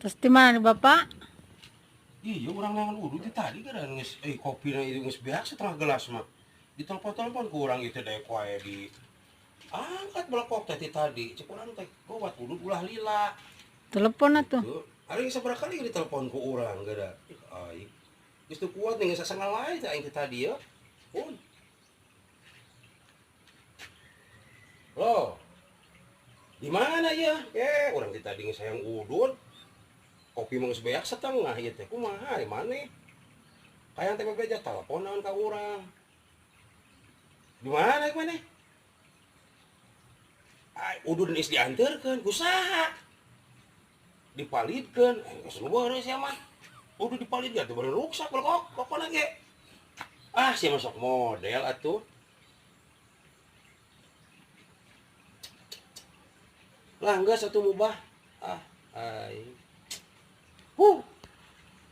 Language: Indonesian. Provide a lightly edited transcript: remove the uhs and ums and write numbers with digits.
Terus di mana Bapak? Iya, orang yang udah di tadi kan kopi na itu nges biasa setengah gelas mah. Ditelepon-telepon ke orang itu deh kuaya di angkat belakok tadi. Cek orang teh buat udut ulah lila. Telepon atuh. Gitu. Ada yang seberapa kali ditelepon ke orang gak ada. Ai. Itu kuat nih sasana lain teh tadi ya. Pun. Loh, di mana ya? Orang kita tadi sayang udut. Kopi mah geus beak setengah ieu teh. Kumaha di mana? Kayak teh bebeja teleponan ka urang. Di mana ke mana? Ai udun geus dianterkeun ku saha? Dipalidkeun. Geus luar sia mah. Udah dipalidkeun teh baru ruksak kok lagi. Ah, sia masuk model atuh. Lah geus atuh mubah. Ah,